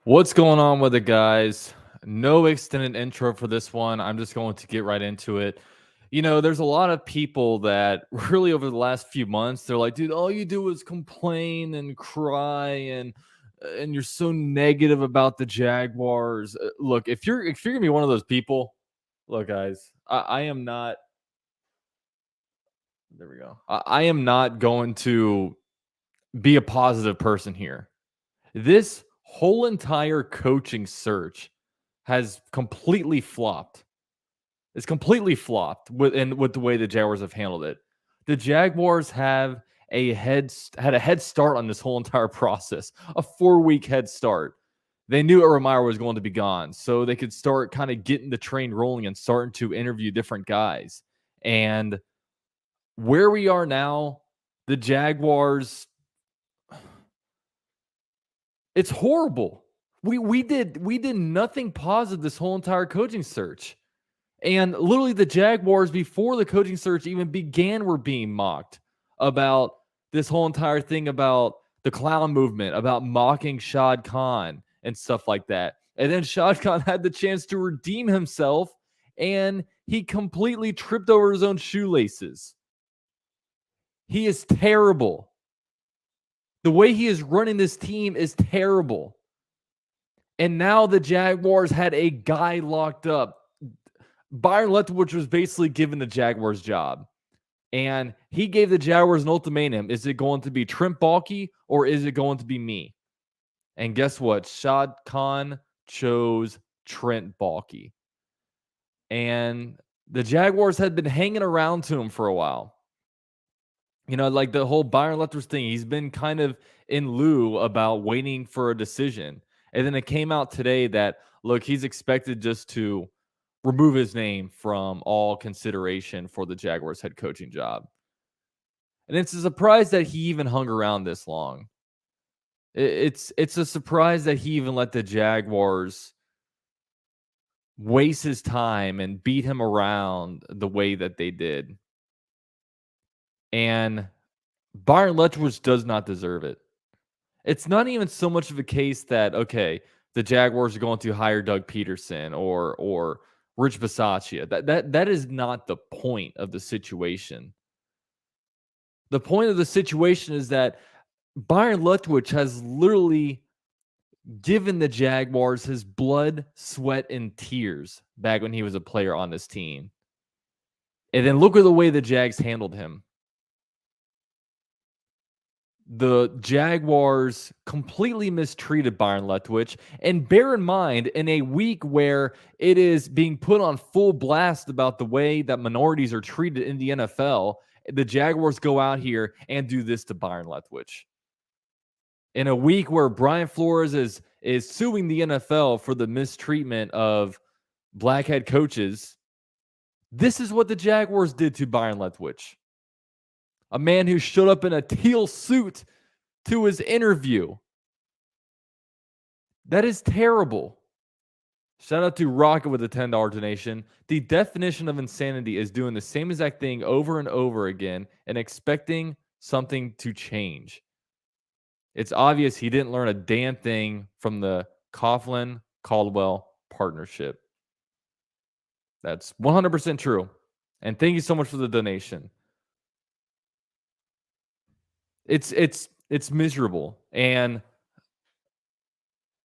What's going on with it, guys? No extended intro for this one. I'm just going to get right into it. There's a lot of people that really over the last few months, they're like, dude, all you do is complain and cry and you're so negative about the Jaguars. Look, if you're gonna be one of those people, look, guys, I am not. There we go. I am not going to be a positive person here. This whole entire coaching search has completely flopped. It's completely flopped with the way the Jaguars have handled it. The Jaguars have had a head start on this whole entire process, a 4-week head start. They knew Urban Meyer was going to be gone, so they could start kind of getting the train rolling and starting to interview different guys. And where we are now, the Jaguars, it's horrible. We did nothing positive this whole entire coaching search. And literally the Jaguars, before the coaching search even began, were being mocked about this whole entire thing about the clown movement, about mocking Shad Khan and stuff like that. And then Shad Khan had the chance to redeem himself and he completely tripped over his own shoelaces. He is terrible. The way he is running this team is terrible. And now the Jaguars had a guy locked up. Byron Leftwich was basically given the Jaguars job. And he gave the Jaguars an ultimatum. Is it going to be Trent Baalke or is it going to be me? And guess what? Shad Khan chose Trent Baalke. And the Jaguars had been hanging around to him for a while. Like the whole Byron Leftwich thing, he's been kind of in lieu about waiting for a decision. And then it came out today that, look, he's expected just to remove his name from all consideration for the Jaguars head coaching job. And it's a surprise that he even hung around this long. It's a surprise that he even let the Jaguars waste his time and beat him around the way that they did. And Byron Leftwich does not deserve it. It's not even so much of a case that, okay, the Jaguars are going to hire Doug Peterson or Rich Bisaccia. That is not the point of the situation. The point of the situation is that Byron Leftwich has literally given the Jaguars his blood, sweat, and tears back when he was a player on this team. And then look at the way the Jags handled him. The Jaguars completely mistreated Byron Leftwich. And bear in mind, in a week where it is being put on full blast about the way that minorities are treated in the NFL, the Jaguars go out here and do this to Byron Leftwich. In a week where Brian Flores is suing the NFL for the mistreatment of black head coaches, this is what the Jaguars did to Byron Leftwich. A man who showed up in a teal suit to his interview. That is terrible. Shout out to Rocket with a $10 donation. The definition of insanity is doing the same exact thing over and over again and expecting something to change. It's obvious he didn't learn a damn thing from the Coughlin-Caldwell partnership. That's 100% true. And thank you so much for the donation. It's miserable. And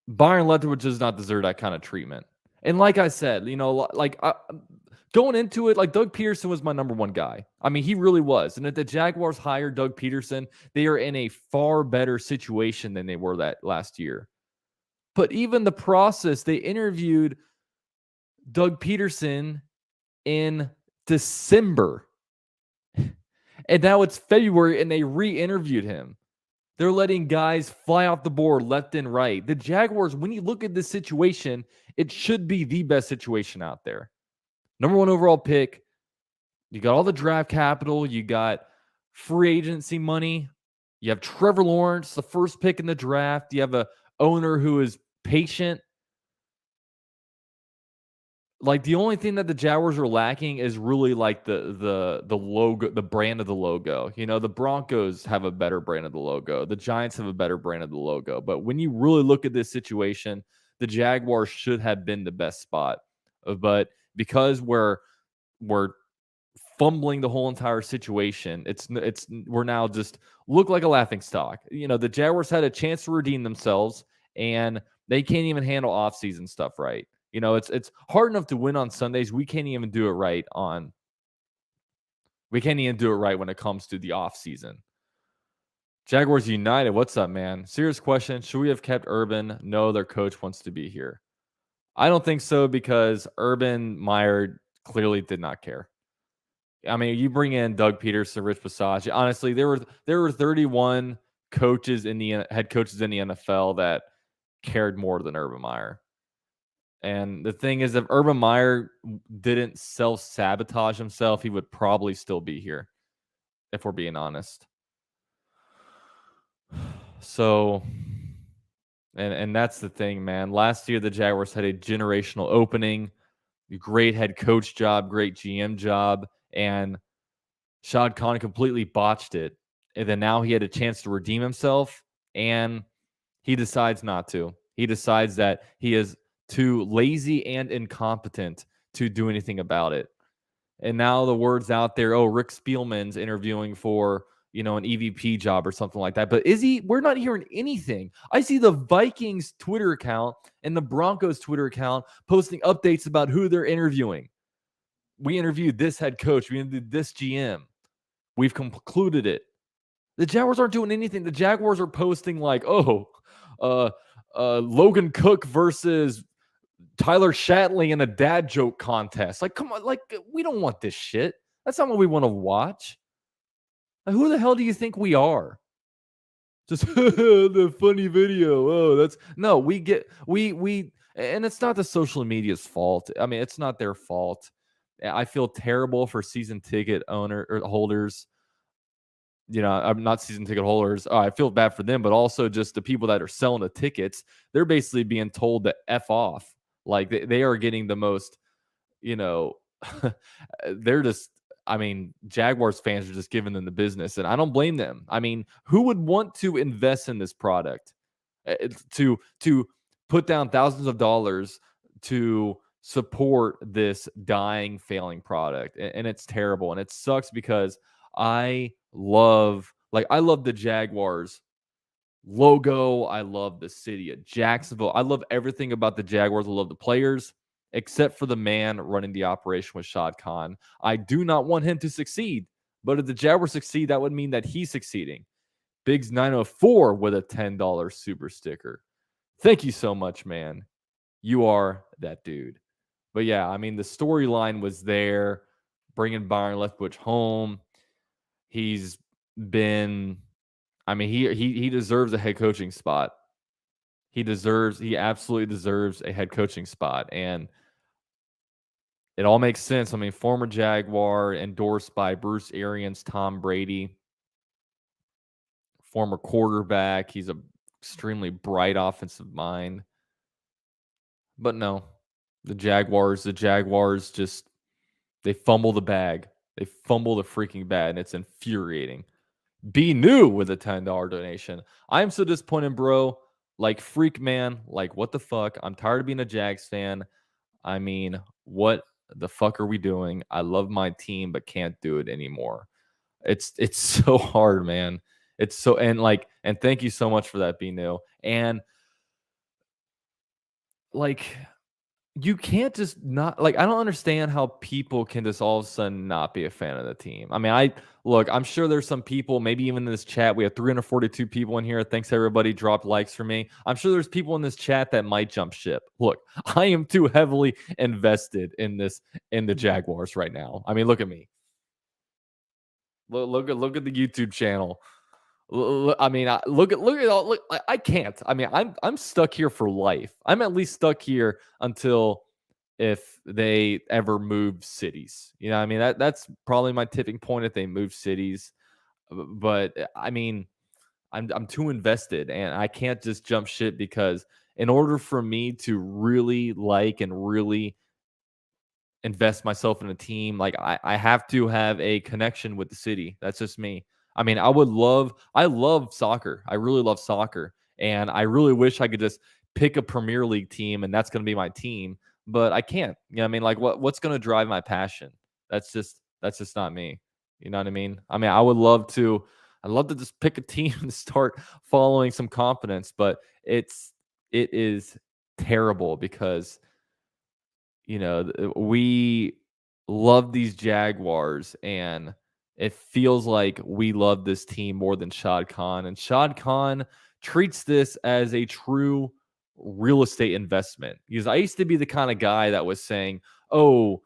Byron Leftwich does not deserve that kind of treatment. And like I said, going into it, like Doug Peterson was my number one guy. I mean, he really was. And if the Jaguars hire Doug Peterson, they are in a far better situation than they were that last year. But even the process, they interviewed Doug Peterson in December. And now it's February and they re-interviewed him. They're letting guys fly off the board left and right. The Jaguars, when you look at this situation, it should be the best situation out there. Number one overall pick. You got all the draft capital. You got free agency money. You have Trevor Lawrence, the first pick in the draft. You have a owner who is patient. Like, the only thing that the Jaguars are lacking is really like the logo, the brand of the logo. You know, the Broncos have a better brand of the logo. The Giants have a better brand of the logo. But when you really look at this situation, the Jaguars should have been the best spot. But because we're fumbling the whole entire situation, we're now just look like a laughing stock. You know, the Jaguars had a chance to redeem themselves, and they can't even handle offseason stuff right. You know, it's hard enough to win on Sundays. We can't even do it right when it comes to the offseason. Jaguars United, what's up, man? Serious question. Should we have kept Urban? No, their coach wants to be here. I don't think so, because Urban Meyer clearly did not care. I mean, you bring in Doug Peterson, Rich Bisaccia. Honestly, there were 31 head coaches in the NFL that cared more than Urban Meyer. And the thing is, if Urban Meyer didn't self-sabotage himself, he would probably still be here, if we're being honest. So, and that's the thing, man. Last year, the Jaguars had a generational opening, great head coach job, great GM job, and Shad Khan completely botched it. And then now he had a chance to redeem himself, and he decides not to. He decides that he is too lazy and incompetent to do anything about it. And now the word's out there, oh, Rick Spielman's interviewing for, an EVP job or something like that. But is he? We're not hearing anything. I see the Vikings Twitter account and the Broncos Twitter account posting updates about who they're interviewing. We interviewed this head coach. We interviewed this GM. We've concluded it. The Jaguars aren't doing anything. The Jaguars are posting like, Logan Cook versus Tyler Shatley in a dad joke contest. Like, come on, like, we don't want this shit. That's not what we want to watch. Like, who the hell do you think we are? Just the funny video. Oh, that's no, we and it's not the social media's fault. I mean, it's not their fault. I feel terrible for season ticket holders. I'm not season ticket holders. I feel bad for them, but also just the people that are selling the tickets. They're basically being told to F off. Like, they are getting the most, they're just, Jaguars fans are just giving them the business, and I don't blame them. I mean, who would want to invest in this product to put down thousands of dollars to support this dying, failing product? And it's terrible, and it sucks, because I love the Jaguars logo. I love the city of Jacksonville. I love everything about the Jaguars. I love the players, except for the man running the operation with Shad Khan. I do not want him to succeed, but if the Jaguars succeed, that would mean that he's succeeding. Biggs 904 with a $10 super sticker. Thank you so much, man. You are that dude. But yeah, the storyline was there, bringing Byron Leftwich home. He's been, he deserves a head coaching spot. He absolutely deserves a head coaching spot. And it all makes sense. Former Jaguar, endorsed by Bruce Arians, Tom Brady, former quarterback. He's an extremely bright offensive mind. But no, the Jaguars just, they fumble the bag. They fumble the freaking bag, and it's infuriating. Be new with a $10 donation. I'm so disappointed, bro. Like, freak, man. Like, what the fuck? I'm tired of being a Jags fan. What the fuck are we doing? I love my team, but can't do it anymore. It's so hard, man. It's so, and thank you so much for that, Be New. And you can't just not, I don't understand how people can just all of a sudden not be a fan of the team. I'm sure there's some people, maybe even in this chat, we have 342 people in here. Thanks, everybody. Drop likes for me. I'm sure there's people in this chat that might jump ship. Look, I am too heavily invested in the Jaguars right now. Look at me. Look at the YouTube channel. I can't. I'm stuck here for life. I'm at least stuck here until if they ever move cities. That's probably my tipping point if they move cities. But I'm too invested, and I can't just jump ship, because in order for me to really like and really invest myself in a team. Like I have to have a connection with the city. That's just me. I mean, I love soccer. I really love soccer. And I really wish I could just pick a Premier League team and that's going to be my team, but I can't. You know what I mean? Like what's going to drive my passion? That's just not me. You know what I mean? I mean, I'd love to just pick a team and start following some confidence, but it is terrible because we love these Jaguars, and it feels like we love this team more than Shad Khan. And Shad Khan treats this as a true real estate investment. Because I used to be the kind of guy that was saying, oh,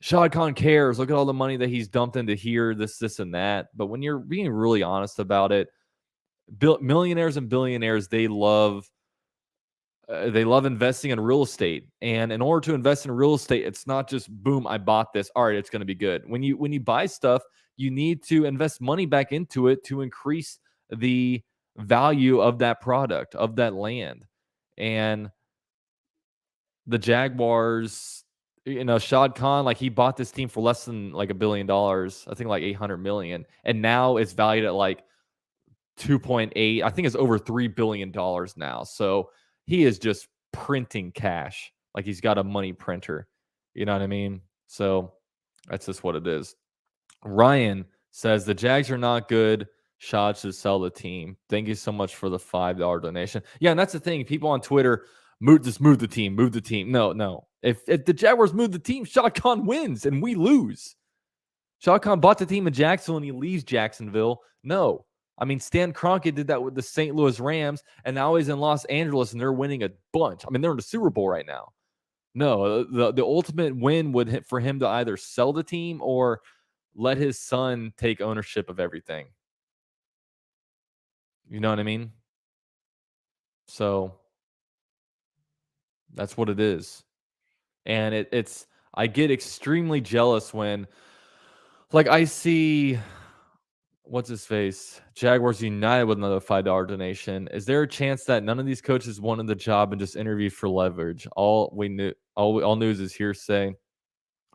Shad Khan cares. Look at all the money that he's dumped into here, this, and that. But when you're being really honest about it, millionaires and billionaires, they love investing in real estate, and in order to invest in real estate, it's not just boom, I bought this, all right, it's going to be good. When you buy stuff, you need to invest money back into it to increase the value of that product, of that land. And the Jaguars, Shad Khan, like he bought this team for less than like $1 billion, I think like 800 million, and now it's valued at like 2.8. I think it's over $3 billion now. So he is just printing cash. Like he's got a money printer. You know what I mean? So that's just what it is. Ryan says the Jags are not good. Shad should sell the team. Thank you so much for the $5 donation. Yeah, and that's the thing. People on Twitter, move the team, move the team. No. If the Jaguars move the team, Shad Khan wins and we lose. Shad Khan bought the team in Jacksonville and he leaves Jacksonville. No. I mean, Stan Kroenke did that with the St. Louis Rams, and now he's in Los Angeles, and they're winning a bunch. I mean, they're in the Super Bowl right now. No, the ultimate win would for him to either sell the team or let his son take ownership of everything. You know what I mean? So that's what it is. And it's I get extremely jealous when, like, I see what's his face? Jaguars United with another $5 donation. Is there a chance that none of these coaches wanted the job and just interviewed for leverage? All news is hearsay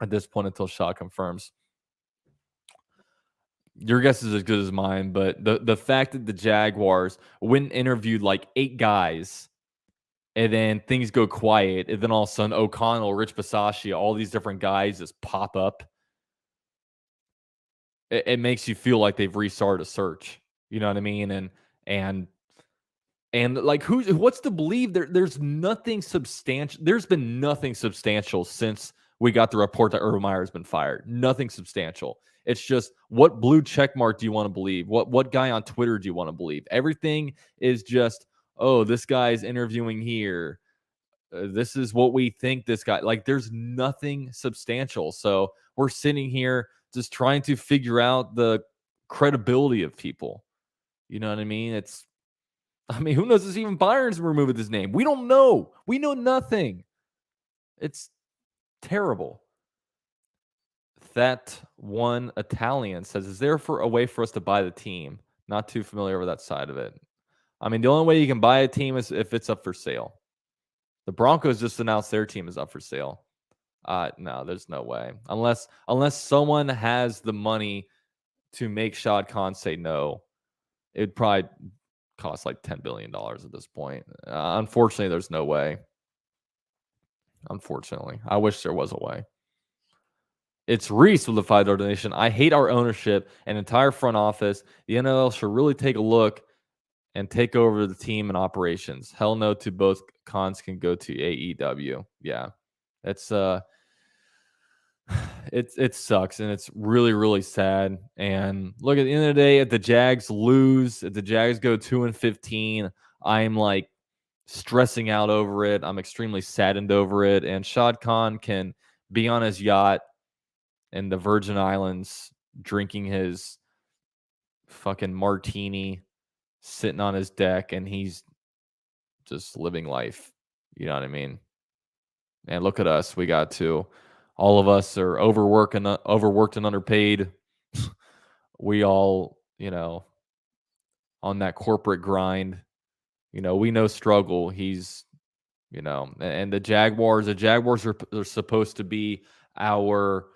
at this point until Shad confirms. Your guess is as good as mine, but the fact that the Jaguars went and interviewed like 8 guys and then things go quiet, and then all of a sudden O'Connell, Rich Bisaccia, all these different guys just pop up. It makes you feel like they've restarted a search. You know what I mean? And like what's to believe there's nothing substantial. There's been nothing substantial since we got the report that Urban Meyer has been fired. Nothing substantial. It's just what blue check mark do you want to believe? What guy on Twitter do you want to believe? Everything is just, oh, this guy's interviewing here. This is what we think this guy, like, there's nothing substantial. So we're sitting here just trying to figure out the credibility of people. You know what I mean? Who knows if even Byron's removed his name? We don't know. We know nothing. It's terrible. That one Italian says, is there a way for us to buy the team? Not too familiar with that side of it. I mean, the only way you can buy a team is if it's up for sale. The Broncos just announced their team is up for sale. No, there's no way. Unless someone has the money to make Shad Khan say no, it'd probably cost like $10 billion at this point. Unfortunately, there's no way. Unfortunately. I wish there was a way. It's Reese with the $5 donation. I hate our ownership and entire front office. The NFL should really take a look and take over the team and operations. Hell no to both. Cons can go to AEW. Yeah. It's it sucks, and it's really, really sad. And look, at the end of the day, if the Jags lose, if the Jags go 2-15, I'm like stressing out over it. I'm extremely saddened over it. And Shad Khan can be on his yacht in the Virgin Islands drinking his fucking martini, sitting on his deck, and he's just living life. You know what I mean? And look at us. We got to. All of us are overworked and underpaid. We all, on that corporate grind. We know struggle. He's, and the Jaguars are they're supposed to be our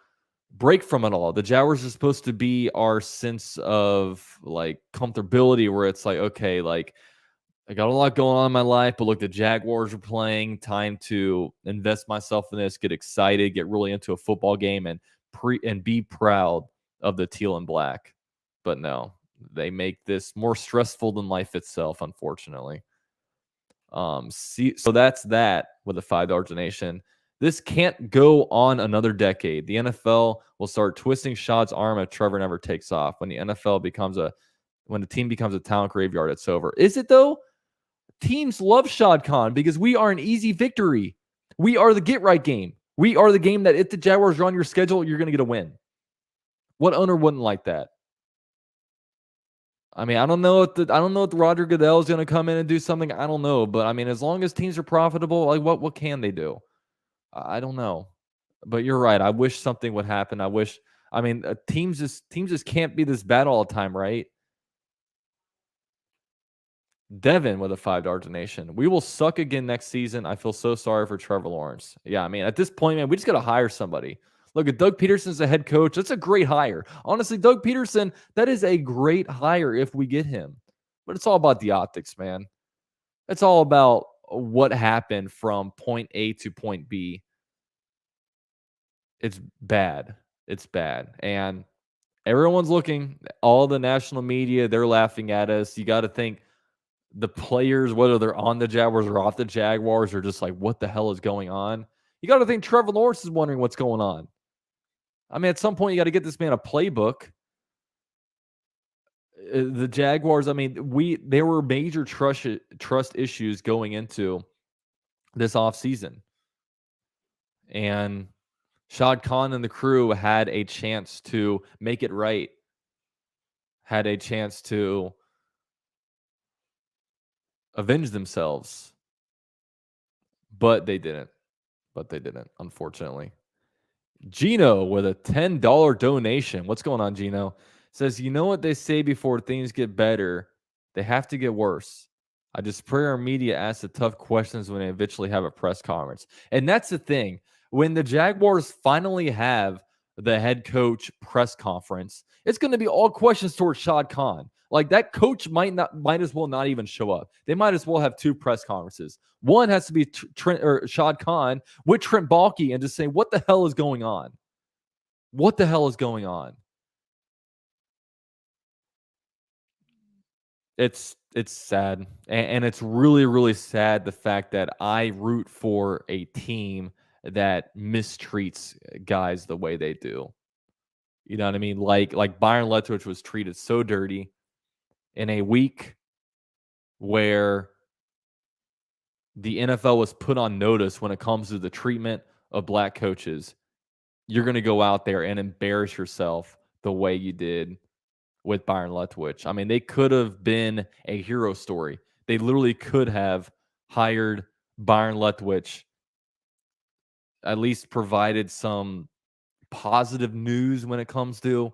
break from it all. The Jaguars are supposed to be our sense of like comfortability, where it's like, okay, like I got a lot going on in my life, but look, the Jaguars are playing. Time to invest myself in this, get excited, get really into a football game, and be proud of the teal and black. But no, they make this more stressful than life itself, unfortunately. So that's that with a $5 donation. This can't go on another decade. The NFL will start twisting Shad's arm if Trevor never takes off. When the team becomes a talent graveyard, it's over. Is it though? Teams love Shad Khan because we are an easy victory. We are the get right game. We are the game that if the Jaguars are on your schedule, you're going to get a win. What owner wouldn't like that? I mean, I don't know if Roger Goodell is going to come in and do something. I don't know, but I mean, as long as teams are profitable, like what can they do? I don't know. But you're right. I wish something would happen. Teams just can't be this bad all the time, right? Devin with a $5 donation. We will suck again next season. I feel so sorry for Trevor Lawrence. Yeah, I mean, at this point, man, we just got to hire somebody. Look, at Doug Peterson's the head coach. That's a great hire. Honestly, Doug Peterson, that is a great hire if we get him. But it's all about the optics, man. It's all about what happened from point A to point B. It's bad. It's bad. And everyone's looking. All the national media, they're laughing at us. You got to think the players, whether they're on the Jaguars or off the Jaguars, are just like, what the hell is going on? You got to think Trevor Lawrence is wondering what's going on. I mean, at some point, you got to get this man a playbook. The Jaguars, I mean, there were major trust issues going into this offseason. And Shad Khan and the crew had a chance to make it right, had a chance to avenge themselves. But they didn't. Unfortunately. Gino with a $10 donation. What's going on, Gino? Says, you know what they say before things get better? They have to get worse. I just pray our media asks the tough questions when they eventually have a press conference. And that's the thing. When the Jaguars finally have the head coach press conference, it's going to be all questions towards Shad Khan. Like that coach might as well not even show up. They might as well have two press conferences. One has to be Shad Khan with Trent Baalke and just say, what the hell is going on? What the hell is going on? It's sad. And it's really, really sad the fact that I root for a team that mistreats guys the way they do. You know what I mean? Like Byron Leftwich was treated so dirty in a week where the NFL was put on notice when it comes to the treatment of black coaches. You're going to go out there and embarrass yourself the way you did with Byron Leftwich. I mean, they could have been a hero story. They literally could have hired Byron Leftwich, at least provided some positive news when it comes to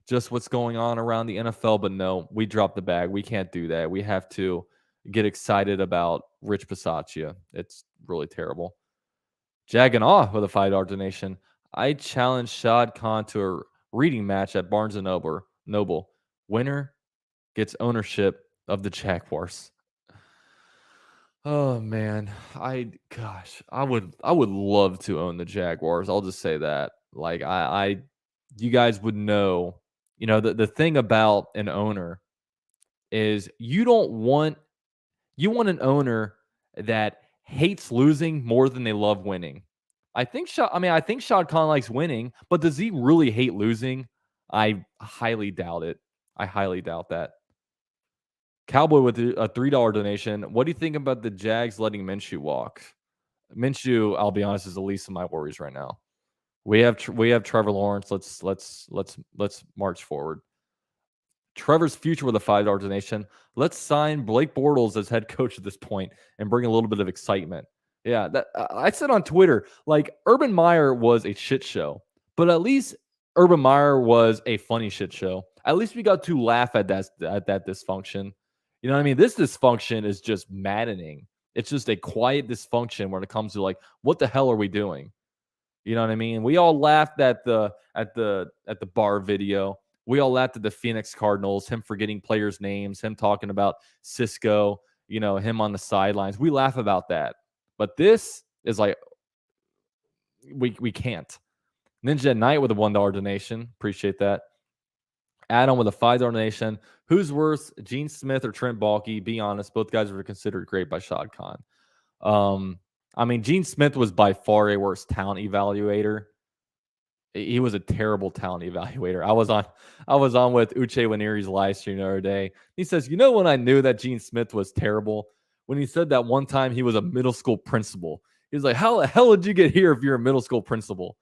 just what's going on around the NFL. But no, we dropped the bag. We can't do that. We have to get excited about Rich Bisaccia. It's really terrible. Jaguar with a $5 donation. I challenge Shad Khan to a reading match at Barnes & Noble. Winner gets ownership of the Jaguars. Oh man, I would love to own the Jaguars. I'll just say that. Like you guys would know, the thing about an owner is you want an owner that hates losing more than they love winning. I think Shad Khan likes winning, but does he really hate losing? I highly doubt it. I highly doubt that. Cowboy with a $3 donation. What do you think about the Jags letting Minshew walk? Minshew, I'll be honest, is the least of my worries right now. We have Trevor Lawrence. Let's march forward. Trevor's future with a $5 donation. Let's sign Blake Bortles as head coach at this point and bring a little bit of excitement. Yeah, that I said on Twitter, like Urban Meyer was a shit show, but at least Urban Meyer was a funny shit show. At least we got to laugh at that dysfunction. You know what I mean? This dysfunction is just maddening. It's just a quiet dysfunction when it comes to like, what the hell are we doing? You know what I mean? We all laughed at the bar video. We all laughed at the Phoenix Cardinals, him forgetting players' names, him talking about Cisco, him on the sidelines. We laugh about that. But this is like we can't. Ninja at Night with a $1 donation. Appreciate that. Adam with a $5 donation. Who's worse, Gene Smith or Trent Baalke? Be honest, both guys were considered great by Shad Khan. I mean, Gene Smith was by far a worse talent evaluator. He was a terrible talent evaluator. I was on with Uche Waniri's live stream the other day. He says, when I knew that Gene Smith was terrible? When he said that one time he was a middle school principal. He was like, how the hell did you get here if you're a middle school principal?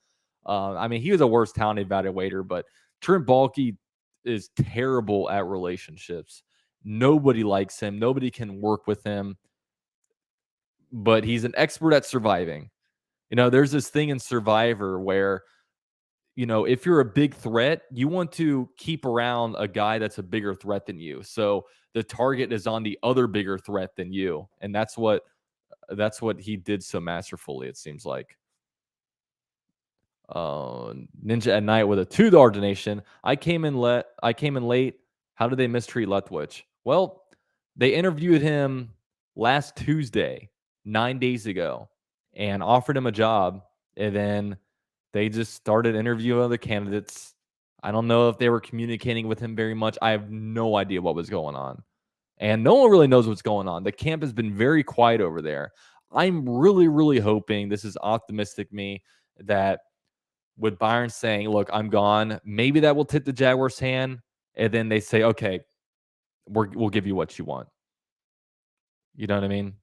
I mean, he was a worse talent evaluator, but Trent Baalke is terrible at relationships. Nobody likes him. Nobody can work with him. But he's an expert at surviving. There's this thing in Survivor where, if you're a big threat, you want to keep around a guy that's a bigger threat than you. So the target is on the other bigger threat than you. And that's what he did so masterfully, it seems like. Ninja at Night with a $2 donation. I came in late. How did they mistreat Leftwich? Well, they interviewed him last Tuesday, 9 days ago, and offered him a job. And then they just started interviewing other candidates. I don't know if they were communicating with him very much. I have no idea what was going on. And no one really knows what's going on. The camp has been very quiet over there. I'm really, really hoping, this is optimistic me, that with Byron saying, look, I'm gone, maybe that will tip the Jaguars' hand. And then they say, okay, we'll give you what you want. You know what I mean?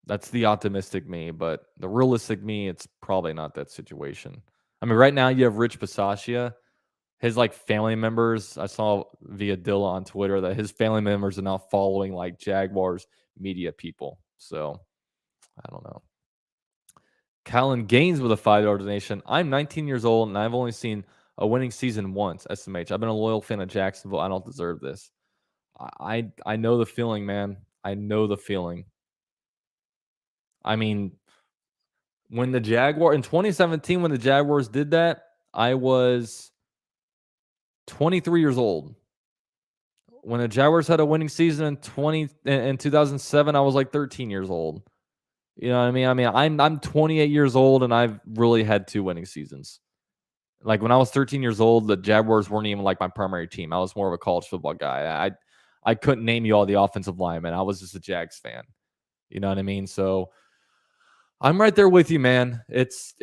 That's the optimistic me, but the realistic me, it's probably not that situation. I mean, right now you have Rich Bisaccia. His family members, I saw via Dilla on Twitter that his family members are now following Jaguars media people. So I don't know. Callan Gaines with a $5 donation. I'm 19 years old and I've only seen a winning season once, SMH. I've been a loyal fan of Jacksonville. I don't deserve this. I know the feeling, man. I know the feeling. I mean, when the Jaguar in 2017, when the Jaguars did that, I was 23 years old. When the Jaguars had a winning season in 2007, I was 13 years old. You know what I mean? I'm 28 years old and I've really had 2 winning seasons. When I was 13 years old, the Jaguars weren't even my primary team. I was more of a college football guy. I couldn't name you all the offensive linemen. I was just a Jags fan. You know what I mean? So I'm right there with you, man. It's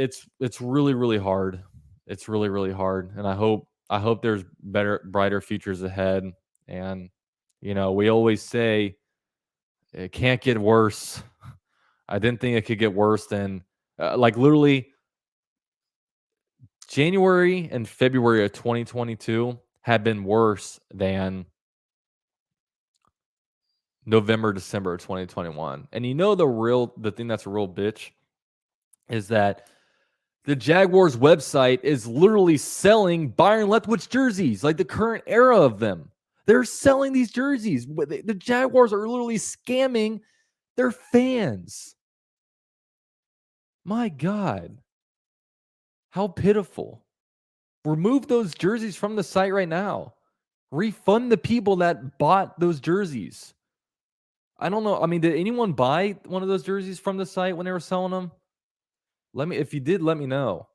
really, really hard. It's really, really hard. And I hope there's brighter futures ahead. And, we always say it can't get worse. I didn't think it could get worse than literally January and February of 2022 had been worse than November, December of 2021. And the thing that's a real bitch is that the Jaguars website is literally selling Byron Leftwich jerseys, the current era of them. They're selling these jerseys. The Jaguars are literally scamming their fans. My God. How pitiful. Remove those jerseys from the site right now. Refund the people that bought those jerseys. I don't know. I mean, did anyone buy one of those jerseys from the site when they were selling them? If you did, let me know.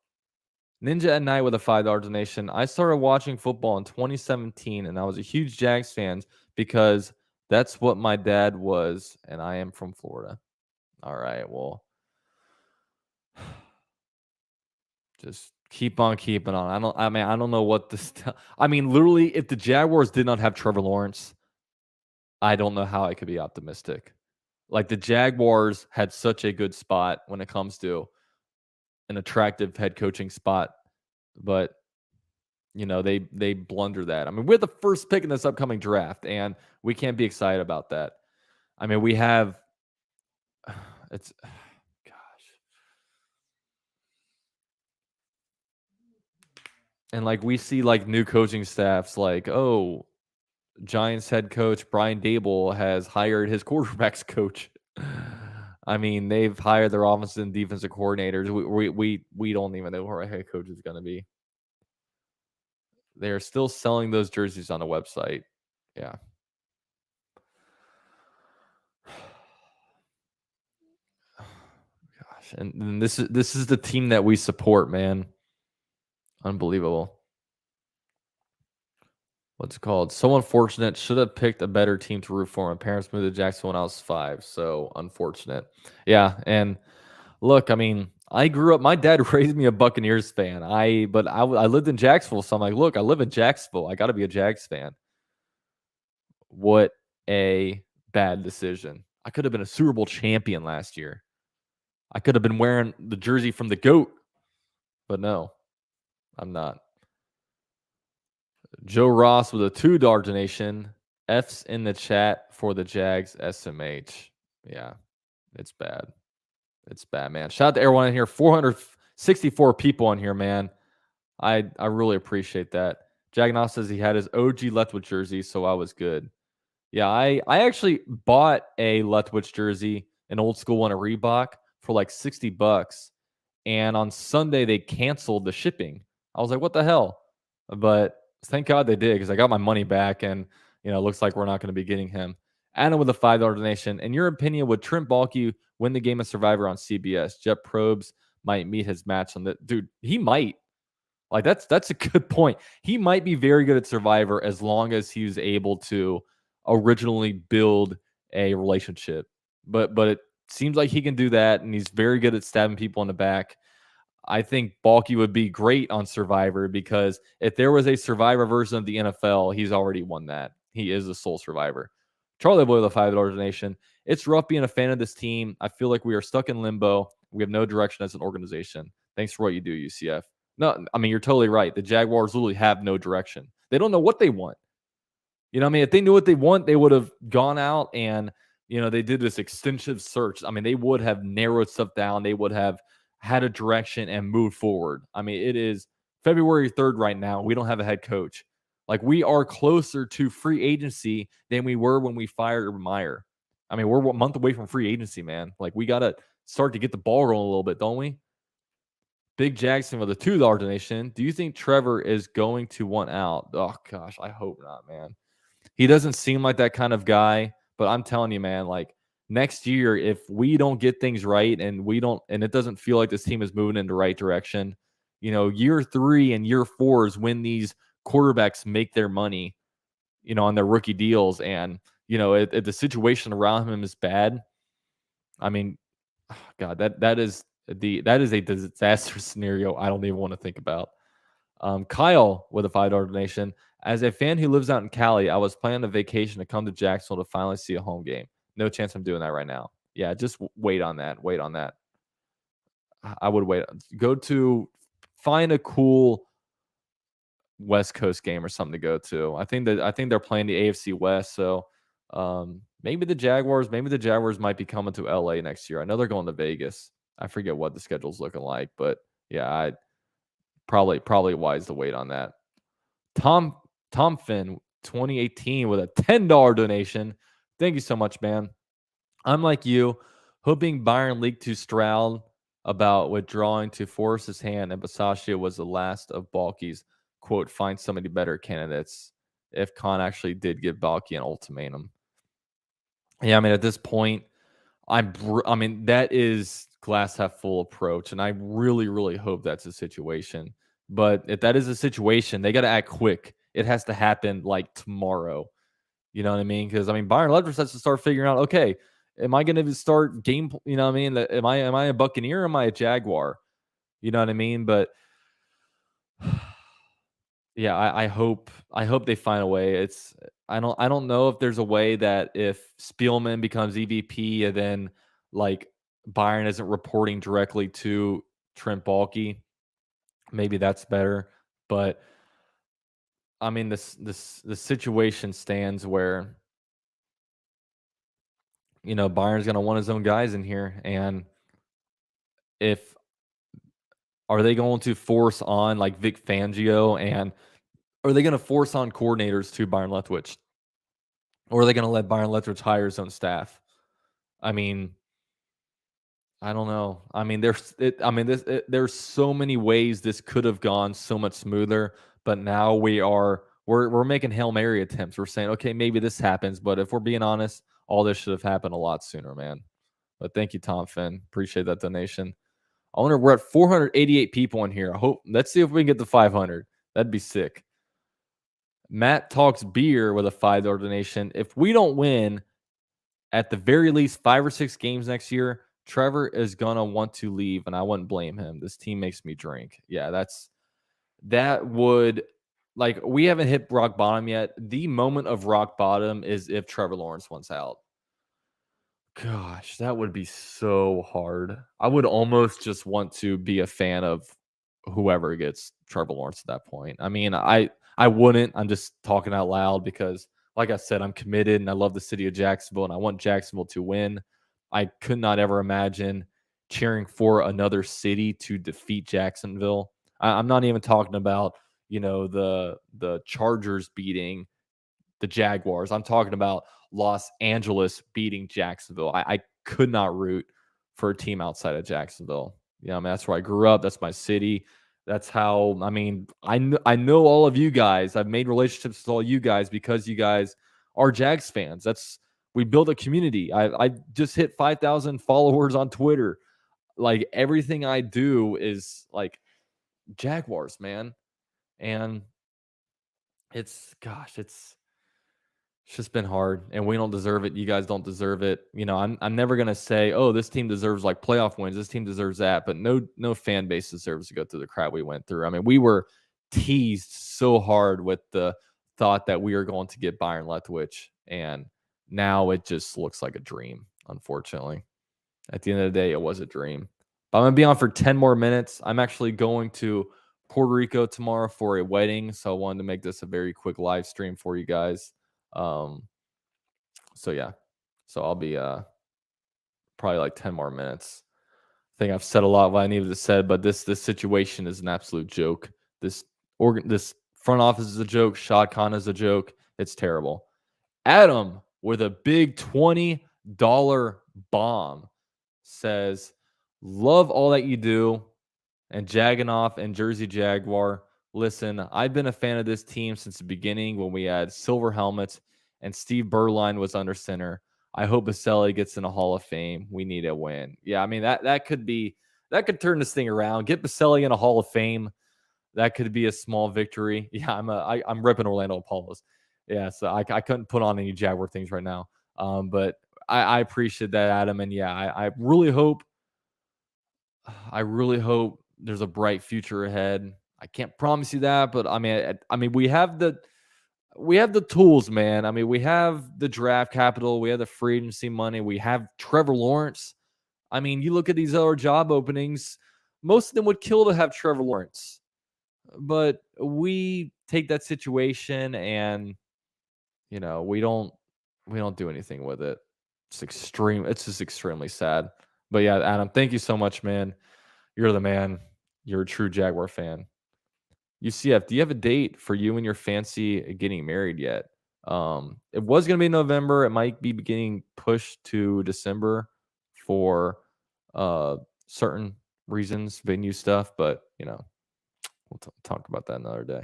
Ninja at Night with a $5 donation. I started watching football in 2017 and I was a huge Jags fan because that's what my dad was and I am from Florida. All right, well, just keep on keeping on. I don't know what this. Literally, if the Jaguars did not have Trevor Lawrence, I don't know how I could be optimistic. The Jaguars had such a good spot when it comes to an attractive head coaching spot, but they blunder that. We're the first pick in this upcoming draft, and we can't be excited about that. We have it's. And we see new coaching staffs Giants head coach Brian Dable has hired his quarterbacks coach. I mean, they've hired their offensive and defensive coordinators. We don't even know who our head coach is going to be. They are still selling those jerseys on the website. Yeah. Gosh, and this is the team that we support, man. Unbelievable. What's it called? So unfortunate. Should have picked a better team to root for. My parents moved to Jacksonville when I was 5. So unfortunate. Yeah, and look, I mean, I grew up. My dad raised me a Buccaneers fan. I lived in Jacksonville, so I'm like, look, I live in Jacksonville. I got to be a Jags fan. What a bad decision. I could have been a Super Bowl champion last year. I could have been wearing the jersey from the GOAT, but no, I'm not. Joe Ross with a $2 donation. F's in the chat for the Jags SMH. Yeah, it's bad. It's bad, man. Shout out to everyone in here. 464 people in here, man. I really appreciate that. Jagnoff says he had his OG Leftwich jersey, so I was good. Yeah, I actually bought a Leftwich jersey, an old school one, a Reebok, for like $60. And on Sunday, they canceled the shipping. I was like, what the hell? But thank God they did, because I got my money back, and it looks like we're not going to be getting him. Adam with a $5 donation. In your opinion, would Trent Baalke win the game of Survivor on CBS? Jet Probes might meet his match on the dude. He might. Like that's a good point. He might be very good at Survivor as long as he's able to originally build a relationship. But it seems like he can do that, and he's very good at stabbing people in the back. I think Baalke would be great on Survivor, because if there was a Survivor version of the NFL, he's already won that. He is the sole survivor. Charlie Boy with a $5 donation. It's rough being a fan of this team. I feel like we are stuck in limbo. We have no direction as an organization. Thanks for what you do, UCF. No, I mean, you're totally right. The Jaguars literally have no direction. They don't know what they want. You know what I mean? If they knew what they want, they would have gone out and, they did this extensive search. I mean, they would have narrowed stuff down. They would have had a direction and moved forward. I mean, it is February 3rd right now. We don't have a head coach. Like, we are closer to free agency than we were when we fired Urban Meyer. I mean, we're a month away from free agency, man. Like, we got to start to get the ball rolling a little bit, don't we? Big Jackson with a $2 donation. Do you think Trevor is going to want out? Oh, gosh, I hope not, man. He doesn't seem like that kind of guy, but I'm telling you, man, like, next year, if we don't get things right and it doesn't feel like this team is moving in the right direction, year 3 and year 4 is when these quarterbacks make their money, on their rookie deals. And, if the situation around him is bad, I mean, God, that is a disaster scenario I don't even want to think about. Kyle with a $5 donation. As a fan who lives out in Cali, I was planning a vacation to come to Jacksonville to finally see a home game. No chance I'm doing that right now. Yeah, just wait on that. Wait on that. I would wait. Find a cool West Coast game or something to go to. I think they're playing the AFC West, so maybe the Jaguars might be coming to LA next year. I know they're going to Vegas. I forget what the schedule's looking like, but yeah, I probably wise to wait on that. Tom Finn 2018 with a $10 donation. Thank you so much, man. I'm like you, hoping Byron leaked to Stroud about withdrawing to force his hand, and Basaccia was the last of Baalke's, quote, find somebody better candidates, if Khan actually did give Baalke an ultimatum. Yeah, I mean, at this point, that is glass half full approach, and I really, really hope that's a situation. But if that is a situation, they got to act quick. It has to happen like tomorrow. You know what I mean? Because Byron Leftwich has to start figuring out, okay, am I going to start game? You know what I mean? Am I a Buccaneer or am I a Jaguar? You know what I mean? But yeah, I hope they find a way. I don't know if there's a way that if Spielman becomes EVP and then like Byron isn't reporting directly to Trent Baalke, maybe that's better. But I mean, the situation stands where Byron's going to want his own guys in here, and are they going to force on like Vic Fangio, and are they going to force on coordinators to Byron Leftwich? Or are they going to let Byron Leftwich hire his own staff? I mean, I don't know. I mean, there's so many ways this could have gone so much smoother, but now we're making Hail Mary attempts. We're saying, okay, maybe this happens, but if we're being honest, all this should have happened a lot sooner, man. But thank you, Tom Finn. Appreciate that donation. I wonder, we're at 488 people in here. Let's see if we can get to 500. That'd be sick. Matt Talks Beer with a $5 donation. If we don't win at the very least 5 or 6 games next year, Trevor is gonna want to leave, and I wouldn't blame him. This team makes me drink. Yeah, that would, like, we haven't hit rock bottom yet. The moment of rock bottom is if Trevor Lawrence wants out. Gosh, that would be so hard. I would almost just want to be a fan of whoever gets Trevor Lawrence at that point. I mean, I wouldn't. I'm just talking out loud because, like I said, I'm committed and I love the city of Jacksonville and I want Jacksonville to win. I could not ever imagine cheering for another city to defeat Jacksonville. I'm not even talking about, the Chargers beating the Jaguars. I'm talking about Los Angeles beating Jacksonville. I could not root for a team outside of Jacksonville. I mean, that's where I grew up. That's my city. That's how, I mean, I know all of you guys. I've made relationships with all you guys because you guys are Jags fans. We built a community. I just hit 5,000 followers on Twitter. Like, everything I do is like Jaguars, man. And it's just been hard, and we don't deserve it. You guys don't deserve it. I'm never gonna say, oh, this team deserves like playoff wins. This team deserves that, but no fan base deserves to go through the crap we went through. I mean, we were teased so hard with the thought that we are going to get Byron Leftwich, and now it just looks like a dream. Unfortunately, at the end of the day, it was a dream. But I'm gonna be on for 10 more minutes. I'm actually going to Puerto Rico tomorrow for a wedding, so I wanted to make this a very quick live stream for you guys. So yeah, so I'll be probably like 10 more minutes. I think I've said a lot what I needed to say, but this situation is an absolute joke. This front office is a joke. Shad Khan is a joke. It's terrible. Adam with a big $20 bomb says, love all that you do, and Jagganoff and Jersey Jaguar. Listen, I've been a fan of this team since the beginning when we had silver helmets and Steve Berline was under center. I hope Baselli gets in a Hall of Fame. We need a win. Yeah, I mean, that could turn this thing around. Get Baselli in a Hall of Fame. That could be a small victory. Yeah, I'm ripping Orlando Apollos. Yeah, so I couldn't put on any Jaguar things right now. But I appreciate that, Adam. And yeah, I really hope there's a bright future ahead. I can't promise you that, but I mean, we have the tools, man. I mean, we have the draft capital, we have the free agency money, we have Trevor Lawrence. I mean, you look at these other job openings, most of them would kill to have Trevor Lawrence. But we take that situation and we don't do anything with it. It's just extremely sad. But yeah, Adam, thank you so much, man. You're the man. You're a true Jaguar fan. UCF, do you have a date for you and your fancy getting married yet? It was going to be November. It might be getting pushed to December for certain reasons, venue stuff, but we'll talk about that another day.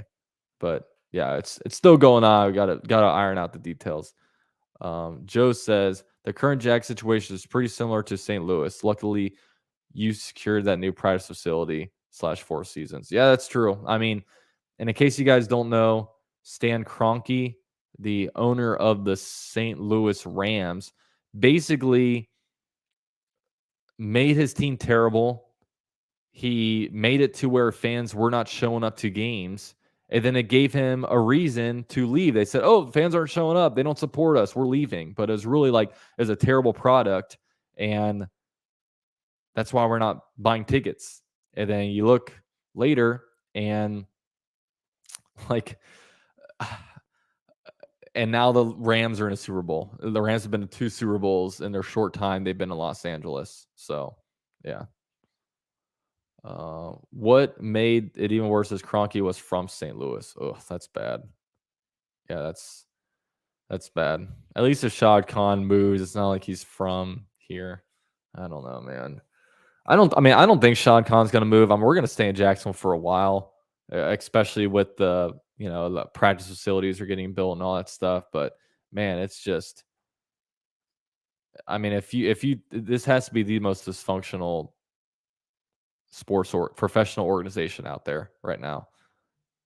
But yeah, it's still going on. We gotta iron out the details. Joe says the current Jag situation is pretty similar to St. Louis. Luckily, you secured that new practice facility /4 seasons. Yeah, that's true. I mean, and in case you guys don't know, Stan Kroenke, the owner of the St. Louis Rams, basically made his team terrible. He made it to where fans were not showing up to games. And then it gave him a reason to leave. They said, oh, fans aren't showing up. They don't support us. We're leaving. But it was really like, it's a terrible product. And that's why we're not buying tickets. And then you look later and and now the Rams are in a Super Bowl. The Rams have been to 2 Super Bowls in their short time. They've been in Los Angeles. So, yeah. What made it even worse is Kroenke was from St. Louis. Oh, that's bad. Yeah, that's bad. At least if Shad Khan moves, it's not like he's from here. I don't know, man. I don't think Shad Khan's going to move. We're going to stay in Jacksonville for a while, especially with the the practice facilities are getting built and all that stuff. But man, it's just, if you this has to be the most dysfunctional sports or professional organization out there right now.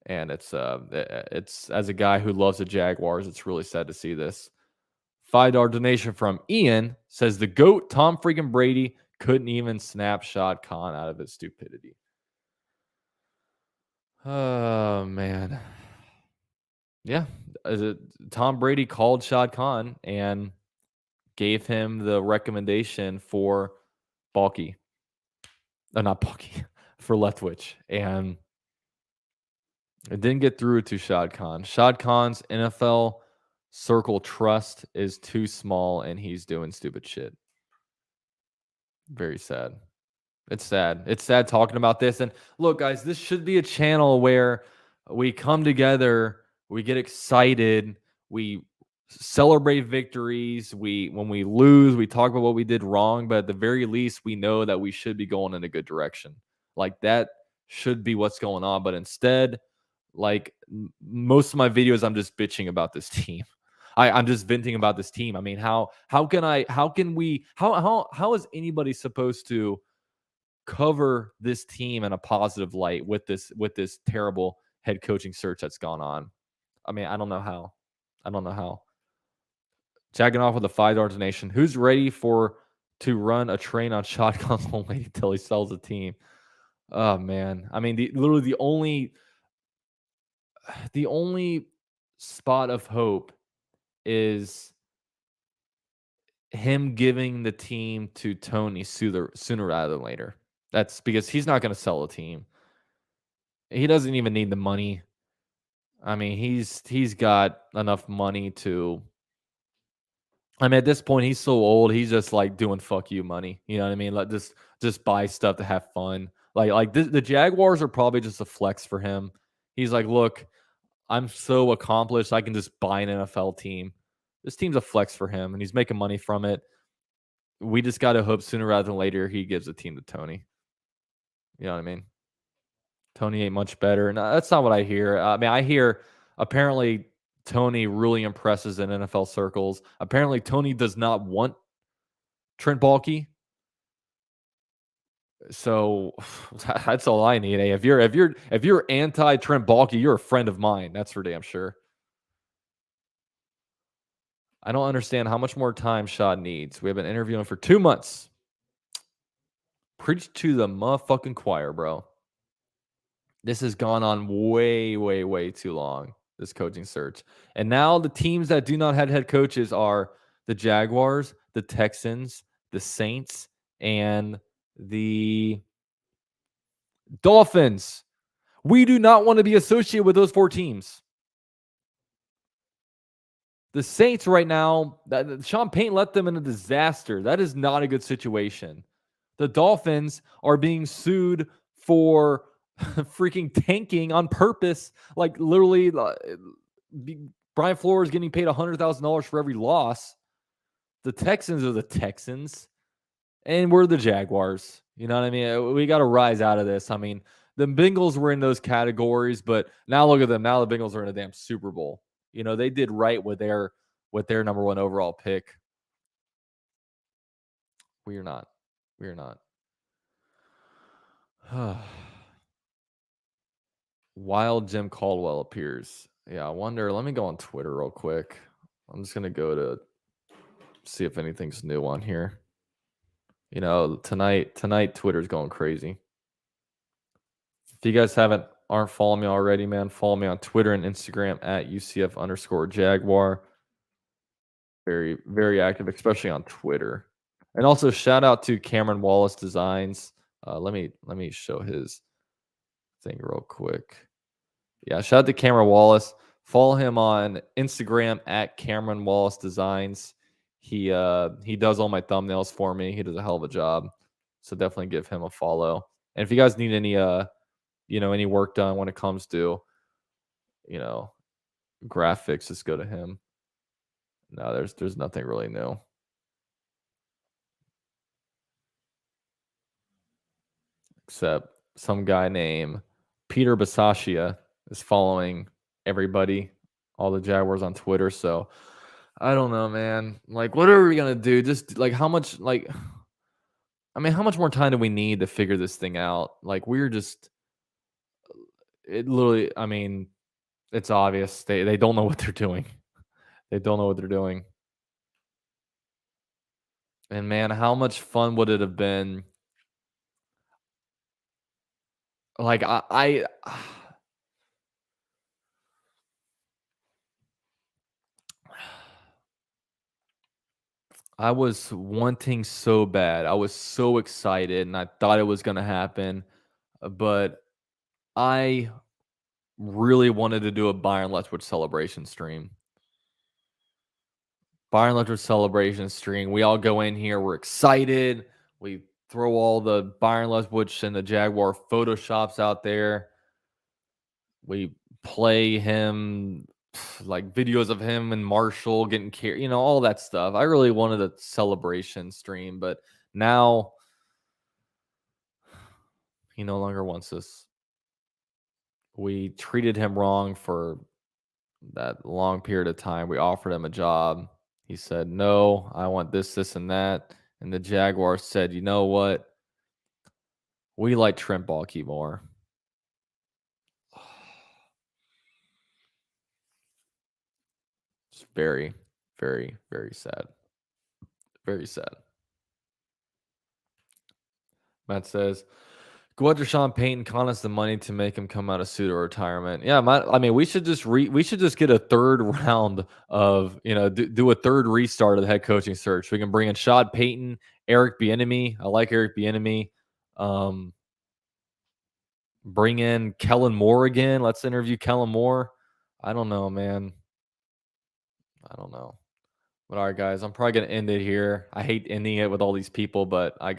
And it's as a guy who loves the Jaguars, it's really sad to see this. $5 donation from Ian says the GOAT Tom freaking Brady couldn't even snap Shad Khan out of his stupidity. Oh man. Yeah. Tom Brady called Shad Khan and gave him the recommendation for Baalke. Not Baalke, for Leftwich. And it didn't get through to Shad Khan. Shad Khan's NFL circle trust is too small and he's doing stupid shit. Very sad. It's sad. It's sad talking about this. And look, guys, this should be a channel where we come together, we get excited, we celebrate victories. When we lose, we talk about what we did wrong, but at the very least, we know that we should be going in a good direction. Like that should be what's going on. But instead, like most of my videos, I'm just bitching about this team. I'm just venting about this team. I mean, how is anybody supposed to cover this team in a positive light with this terrible head coaching search that's gone on? I mean, I don't know how. Jagging off with a $5 donation. Who's ready to run a train on shotgun only until he sells the team? Oh man. I mean, literally the only spot of hope is him giving the team to Tony sooner rather than later. That's because he's not going to sell the team. He doesn't even need the money. I mean, he's got enough money to. I mean, at this point, he's so old. He's just like doing fuck you money. You know what I mean? Like just buy stuff to have fun. The Jaguars are probably just a flex for him. He's like, look, I'm so accomplished. I can just buy an NFL team. This team's a flex for him, and he's making money from it. We just got to hope sooner rather than later he gives the team to Tony. You know what I mean? Tony ain't much better. And that's not what I hear. I mean, I hear apparently Tony really impresses in NFL circles. Apparently Tony does not want Trent Baalke. So that's all I need. If you're anti Trent Baalke, you're a friend of mine. That's for damn sure. I don't understand how much more time Shad needs. We have been interviewing for 2 months. Preach to the motherfucking choir, bro. This has gone on way, way, way too long, this coaching search. And now the teams that do not have head coaches are the Jaguars, the Texans, the Saints, and the Dolphins. We do not want to be associated with those 4 teams. The Saints right now, Sean Payton let them in a disaster. That is not a good situation. The Dolphins are being sued for freaking tanking on purpose. Like literally, Brian Flores getting paid $100,000 for every loss. The Texans are the Texans, and we're the Jaguars. You know what I mean? We got to rise out of this. I mean, the Bengals were in those categories, but now look at them. Now the Bengals are in a damn Super Bowl. You know, they did right with their number 1 overall pick. We are not. Wild Jim Caldwell appears. Yeah, I wonder. Let me go on Twitter real quick. I'm just gonna go to see if anything's new on here. You know, tonight Twitter's going crazy. If you guys aren't following me already, man, follow me on Twitter and Instagram at UCF_Jaguar. Very, very active, especially on Twitter. And also shout out to Cameron Wallace Designs. Let me show his thing real quick. Yeah, shout out to Cameron Wallace. Follow him on Instagram at Cameron Wallace Designs. He does all my thumbnails for me. He does a hell of a job. So definitely give him a follow. And if you guys need any any work done when it comes to graphics, just go to him. No, there's nothing really new. except some guy named Peter Bisaccia is following everybody, all the Jaguars on Twitter. So I don't know, man. Like, what are we gonna do? Just like how much, like, I mean, how much more time do we need to figure this thing out? Like, we're just, it literally, I mean, it's obvious they don't know what they're doing. They don't know what they're doing. And man, how much fun would it have been? Like, I was wanting so bad. I was so excited, and I thought it was gonna happen, but I really wanted to do a Byron Leftwich celebration stream. Byron Leftwich celebration stream. We all go in here. We're excited. We throw all the Byron Leftwich and the Jaguar photoshops out there. We play him, like videos of him and Marshall getting carried, all that stuff. I really wanted a celebration stream, but now he no longer wants us. We treated him wrong for that long period of time. We offered him a job. He said, no, I want this, this, and that. And the Jaguars said, you know what? We like Trent Baalke more. It's very, very, very sad. Very sad. Matt says, go after Sean Payton, con us the money to make him come out of pseudo retirement. Yeah, I mean, we should just get a third round of, do a third restart of the head coaching search. We can bring in Sean Payton, Eric Bieniemy. I like Eric Bieniemy. Bring in Kellen Moore again. Let's interview Kellen Moore. I don't know, man. I don't know. But all right, guys, I'm probably gonna end it here. I hate ending it with all these people, but I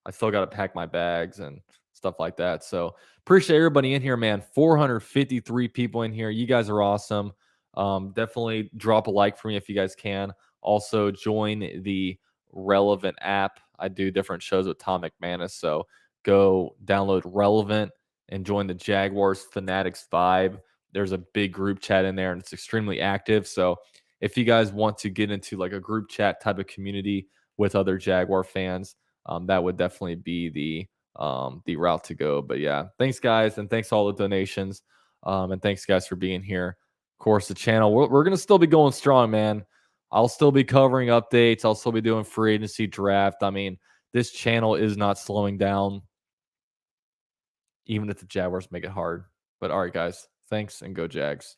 still got to pack my bags and stuff like that. So appreciate everybody in here, man. 453 people in here. You guys are awesome. Definitely drop a like for me if you guys can. Also join the Relevant app. I do different shows with Tom McManus, so go download Relevant and join the Jaguars Fanatics Vibe. There's a big group chat in there, and it's extremely active. So if you guys want to get into like a group chat type of community with other Jaguar fans, that would definitely be the route to go. But yeah, thanks guys, and thanks all the donations, and thanks guys for being here. Of course, the channel we're gonna still be going strong, man. I'll still be covering updates. I'll still be doing free agency draft. I mean, this channel is not slowing down, even if the Jaguars make it hard. But all right, guys, thanks and go Jags.